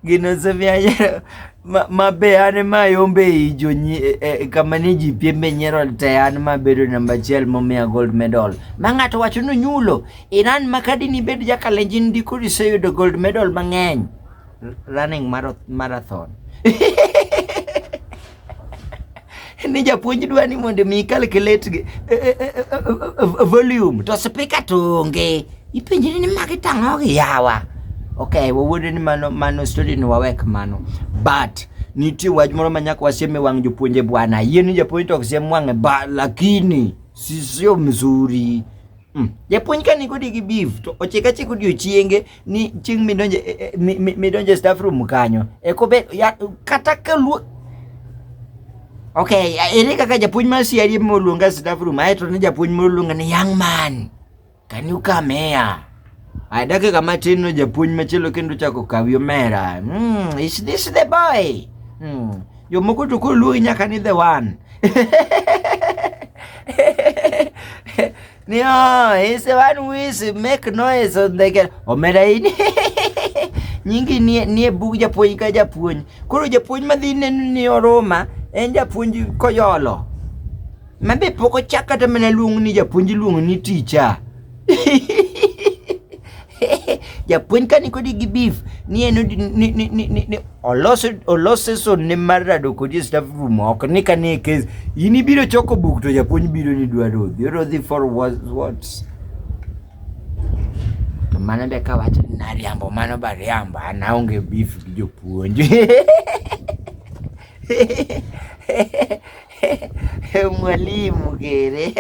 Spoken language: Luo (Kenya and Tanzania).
Gino se ma be ane ma yombe ijo kama ni ji piembe nyero te an ma bedo namba 1 momia gold medal. Ma ng'ato wacho no nyulo. Iran makadi ni bedo jakalenjin di kuri seyudo gold medal mang'eny. Running marathon. Ni japuonj dwa ni mondo mi calculate volume to speaker to onge. Ipenjini ni magi tang'o gi yawa. Okay, wawuodo ni mano story ni wawek mano. But nitie wach moro manyaka wasieme wang' jopuonje bwana. Yie ni japuonj to kusiem wang'e ba lakini sio mzuri. Japuonj ka ni kodi gi beef to ocheka chiko odiochienge ni chieng' midonje staff room kanyo. Kobe kata kaluo. Okay, ere kaka japuonj mar CRE moluonga staff room aeto ni japuonj moluonga ni young man. Can you come here? Adake kama tino japuonj machelo kendo chako kawi omera. Is this the boy? Yo moko to ko luongi nyaka ni the one. No, he's the one who is make noise on the girl. Omera ini. Nyingi nie bug japuonj ka japuonj. Koro japuonj madhi neno ni oroma en japuonj koyolo. Mabe poko chaka ta mana luong ni japuonj luong ni teacher. Japuonj ka ni kodi gi beef ni eno ni olose so ne marado kodi staff room ok ni ka ne case ini biro choko buk to japuonj biro ni dwaro for what to mana be ka wacho na riambo mano ba riambo ana onge beef gi jopuonj. Mwalimu kere.